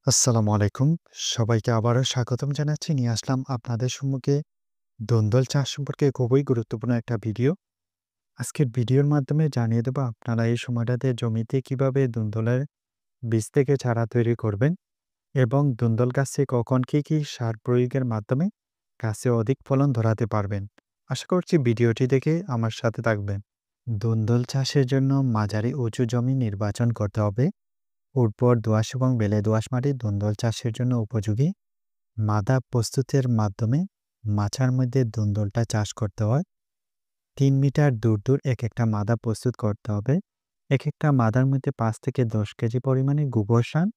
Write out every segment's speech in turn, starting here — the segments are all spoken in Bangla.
আসসালামু আলাইকুম। সবাইকে আবারও স্বাগতম জানাচ্ছি। নিয়ে আসলাম আপনাদের সম্মুখে দোন্দল চাষ সম্পর্কে খুবই গুরুত্বপূর্ণ একটা ভিডিও। আজকের ভিডিওর মাধ্যমে জানিয়ে দেব আপনারা এই সময়টাতে জমিতে কিভাবে দোন্দলের বীজ থেকে চারা তৈরি করবেন এবং দোন্দল গাছে কখন কী সার প্রয়োগের মাধ্যমে গাছে অধিক ফলন ধরাতে পারবেন। আশা করছি ভিডিওটি দেখে আমার সাথে থাকবেন। দোন্দল চাষের জন্য মাঝারি উঁচু জমি নির্বাচন করতে হবে। উর্বর দোআঁশ এবং বেলে দোআঁশ মাটি দোন্দল চাষের জন্য উপযোগী। মাদা প্রস্তুতের মাধ্যমে মাচার মধ্যে দোন্দলটা চাষ করতে হয়। ৩ মিটার দূর এক একটা মাদা প্রস্তুত করতে হবে। এক একটা মাদার মধ্যে ৫ থেকে ১০ কেজি পরিমাণে গোবর সার,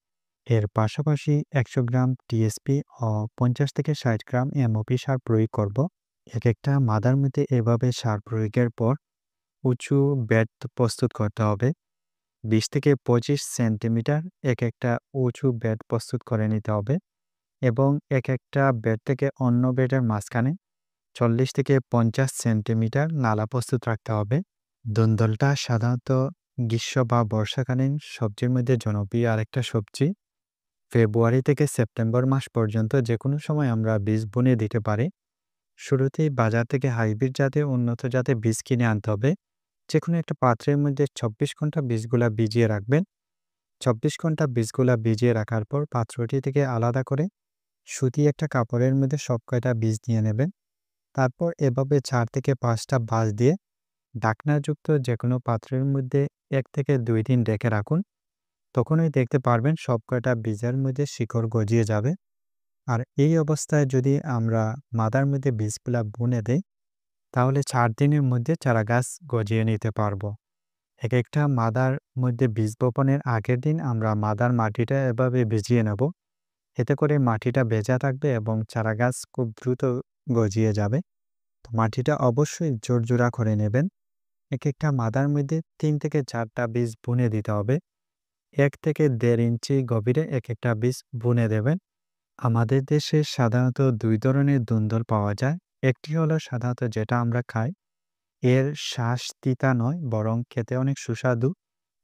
এর পাশাপাশি ১০০ গ্রাম টিএসপি ও ৫০ থেকে ৬০ গ্রাম এমওপি সার প্রয়োগ করব। এক একটা মাদার মধ্যে এভাবে সার প্রয়োগের পর উঁচু বেড প্রস্তুত করতে হবে। ২০ থেকে ২৫ সেন্টিমিটার এক একটা উঁচু বেড প্রস্তুত করে নিতে হবে এবং এক একটা বেড থেকে অন্য বেডের মাঝখানে ৪০ থেকে ৫০ সেন্টিমিটার নালা প্রস্তুত রাখতে হবে। দোন্দলটা সাধারণত গ্রীষ্ম বা বর্ষাকালীন সবজির মধ্যে জনপ্রিয় আরেকটা সবজি। ফেব্রুয়ারি থেকে সেপ্টেম্বর মাস পর্যন্ত যেকোনো সময় আমরা বীজ বুনে দিতে পারি। শুরুতেই বাজার থেকে হাইব্রিড জাতের উন্নত জাতের বীজ কিনে আনতে হবে। যেকোনো একটা পাত্রের মধ্যে ২৪ ঘন্টা বীজগুলা ভিজিয়ে রাখবেন। ২৪ ঘন্টা বীজগুলা ভিজিয়ে রাখার পর পাত্রটি থেকে আলাদা করে সুতি একটা কাপড়ের মধ্যে সব কয়টা বীজ নিয়ে নেবেন। তারপর এভাবে ৪ থেকে ৫টা ভাঁজ দিয়ে ঢাকনাযুক্ত যেকোনো পাত্রের মধ্যে ১ থেকে ২ দিন রেখে রাখুন। তখনই দেখতে পারবেন সব কয়টা বীজের মধ্যে শিকড় গজিয়ে যাবে। আর এই অবস্থায় যদি আমরা মাদার মধ্যে বীজগুলা বুনে দেই, তাহলে ৪ দিনের মধ্যে চারা গাছ গজিয়ে নিতে পারবো। এক একটা মাদার মধ্যে বীজ বপনের আগের দিন আমরা মাদার মাটিটা এভাবে ভিজিয়ে নেব। এতে করে মাটিটা ভেজা থাকবে এবং চারাগাছ খুব দ্রুত গজিয়ে যাবে। তো মাটিটা অবশ্যই জোরজোড়া করে নেবেন। এক একটা মাদার মধ্যে ৩ থেকে ৪টা বীজ বুনে দিতে হবে। ১ থেকে ১.৫ ইঞ্চি গভীরে এক একটা বীজ বুনে দেবেন। আমাদের দেশে সাধারণত ২ ধরনের দোন্দল পাওয়া যায়। একটি হলো সাধারণত যেটা আমরা খাই, এর শ্বাস তিতা নয় বরং খেতে অনেক সুস্বাদু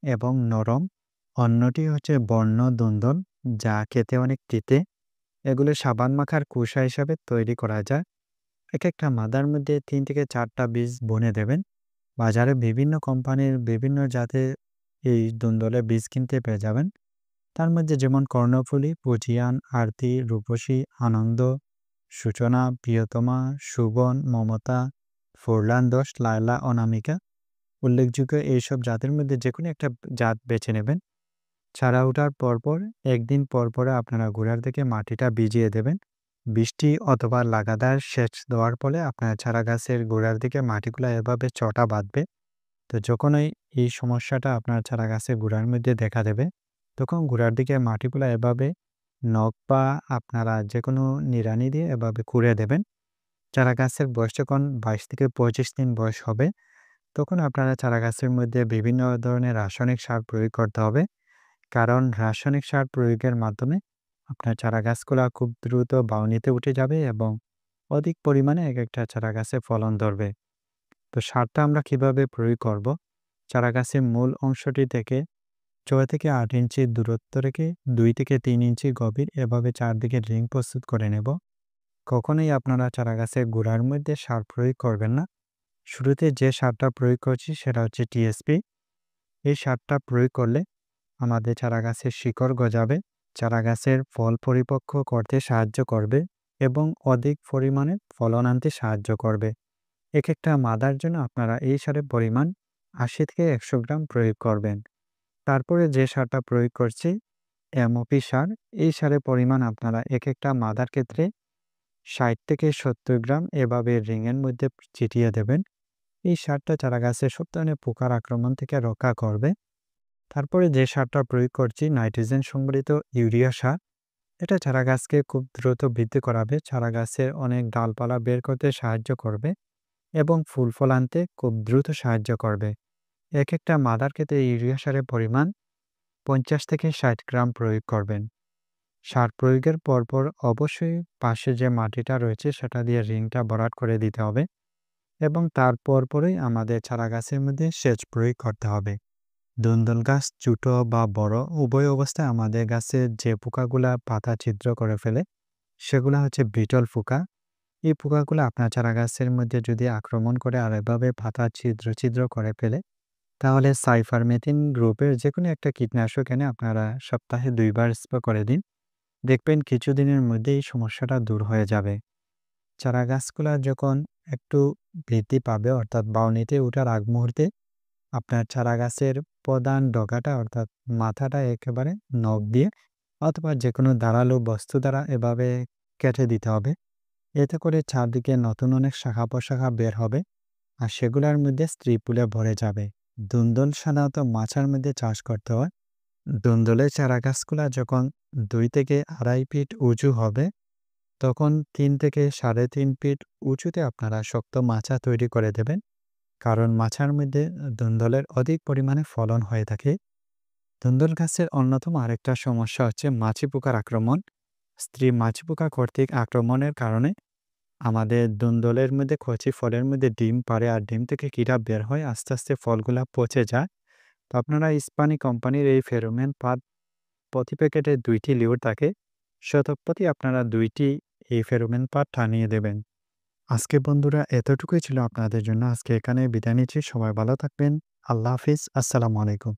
এবং নরম। অন্যটি হচ্ছে বন্য দোন্দল, যা খেতে অনেক তিতে। এগুলো সাবান মাখার খোসা হিসাবে তৈরি করা যায়। এক একটা মাদার মধ্যে ৩ থেকে ৪টা বীজ বুনে দেবেন। বাজারে বিভিন্ন কোম্পানির বিভিন্ন জাতের এই দোন্দলের বীজ কিনতে পেয়ে যাবেন। তার মধ্যে যেমন কর্ণফুলী, পটিয়ান, আরতি, রূপসী, আনন্দ, সূচনা, প্রিয়তমা, সুবন, মমতা, ফোরলান ১০, লায়লা, অনামিকা উল্লেখযোগ্য এইসব জাতের মধ্যে যেকোনো একটা জাত বেছে নেবেন। চারা ওঠার পরপর ১ দিন পর আপনারা গোড়ার দিকে মাটিটা ভিজিয়ে দেবেন। বৃষ্টি অথবা লাগাতার সেচ দেওয়ার ফলে আপনার চারা গাছের গোড়ার দিকে মাটিগুলা এভাবে চটা বাঁধবে। তো যখনই এই সমস্যাটা আপনার চারা গাছের গোড়ার মধ্যে দেখা দেবে, তখন গোড়ার দিকে মাটিগুলা এভাবে নখ বা আপনারা যেকোনো নিড়ানি দিয়ে এভাবে খুঁড়ে দেবেন। চারা গাছের বয়স যখন ২২ থেকে ২৫ দিন বয়স হবে, তখন আপনারা চারা গাছের মধ্যে বিভিন্ন ধরনের রাসায়নিক সার প্রয়োগ করতে হবে। কারণ রাসায়নিক সার প্রয়োগের মাধ্যমে আপনার চারা গাছগুলা খুব দ্রুত বাউনিতে উঠে যাবে এবং অধিক পরিমাণে এক একটা চারা গাছে ফলন ধরবে। তো সারটা আমরা কিভাবে প্রয়োগ করব? চারা গাছের মূল অংশটি থেকে ৬ থেকে ৮ ইঞ্চি দূরত্ব রেখে ২ থেকে ৩ ইঞ্চি গভীর এভাবে চারদিকে রিং প্রস্তুত করে নেব। কখনোই আপনারা চারা গাছের গোড়ার মধ্যে সার প্রয়োগ করবেন না। শুরুতে যে সারটা প্রয়োগ করছি সেটা হচ্ছে টিএসপি। এই সারটা প্রয়োগ করলে আমাদের চারা গাছের শিকড় গজাবে, চারা গাছের ফল পরিপক্ক করতে সাহায্য করবে এবং অধিক পরিমাণে ফলন আনতে সাহায্য করবে। এক একটা মাদার জন্য আপনারা এই সারের পরিমাণ ৮০ থেকে ১০০ গ্রাম প্রয়োগ করবেন। তারপরে যে সারটা প্রয়োগ করছি এমওপি সার, এই সারের পরিমাণ আপনারা এক একটা মাদার ক্ষেত্রে ৬০ থেকে ৭০ গ্রাম এভাবে রিংয়ের মধ্যে ছিটিয়ে দেবেন। এই সারটা চারা গাছের সব ধরনের পোকার আক্রমণ থেকে রক্ষা করবে। তারপরে যে সারটা প্রয়োগ করছি নাইট্রোজেন সংবলিত ইউরিয়া সার, এটা চারা গাছকে খুব দ্রুত বৃদ্ধি করাবে, চারা গাছের অনেক ডালপালা বের করতে সাহায্য করবে এবং ফুল ফল আনতে খুব দ্রুত সাহায্য করবে। এক একটা মাদার ক্ষেত্রে ইউরিয়া সারের পরিমাণ ৫০ থেকে ৬০ গ্রাম প্রয়োগ করবেন। সার প্রয়োগের পরপর অবশ্যই পাশে যে মাটিটা রয়েছে সেটা দিয়ে রিংটা ভরাট করে দিতে হবে এবং তার পরপরই আমাদের চারা গাছের মধ্যে সেচ প্রয়োগ করতে হবে। দন্দল গাছ ছোট বা বড় উভয় অবস্থায় আমাদের গাছের যে পোকাগুলা পাতা ছিদ্র করে ফেলে সেগুলা হচ্ছে বিটল পোকা। এই পোকাগুলো আপনার চারা গাছের মধ্যে যদি আক্রমণ করে আর এভাবে পাতা ছিদ্র ছিদ্র করে ফেলে তাহলে সাইফারমেথিন গ্রুপের যেকোনো একটা কীটনাশক এনে আপনারা সপ্তাহে ২ বার স্প্রে করে দিন। দেখবেন কিছুদিনের মধ্যেই এই সমস্যাটা দূর হয়ে যাবে। চারা গাছগুলা যখন একটু বৃদ্ধি পাবে অর্থাৎ বাউনিতে ওঠার আগ মুহূর্তে আপনার চারা গাছের প্রধান ডগাটা অর্থাৎ মাথাটা একেবারে নখ দিয়ে অথবা যেকোনো ধারালো বস্তু দ্বারা এভাবে কেটে দিতে হবে। এতে করে চারদিকে নতুন অনেক শাখা প্রশাখা বের হবে আর সেগুলোর মধ্যে স্ত্রী ফুলে ভরে যাবে। ধুন্দল সাধারণত মাচার মধ্যে চাষ করতে হয়। ধুন্দলের চারা গাছগুলা যখন ২ থেকে ২.৫ ফিট উঁচু হবে তখন ৩ থেকে ৩.৫ ফিট উঁচুতে আপনারা শক্ত মাচা তৈরি করে দেবেন। কারণ মাচার মধ্যে ধুন্দলের অধিক পরিমাণে ফলন হয়ে থাকে। ধুন্দল গাছের অন্যতম আরেকটা সমস্যা হচ্ছে মাছি পোকার আক্রমণ। স্ত্রী মাছি পোকা কর্তৃক আক্রমণের কারণে আমাদের ধুন্দলের মধ্যে কচি ফলের মধ্যে ডিম পাড়ে আর ডিম থেকে কীটা বের হয় আস্তে আস্তে ফলগুলা পচে যায়। তো আপনারা ইস্পানি কোম্পানির এই ফেরোমেন ফাঁদ প্রতি প্যাকেটে ২টি লিওর থাকে। শতকপ্রতি আপনারা ২টি এই ফেরোমেন ফাঁদ টানিয়ে দেবেন। আজকে বন্ধুরা এতটুকুই ছিল আপনাদের জন্য। আজকে এখানে বিদায় নিচ্ছি। সবাই ভালো থাকবেন। আল্লাহ হাফিজ। আসসালামু আলাইকুম।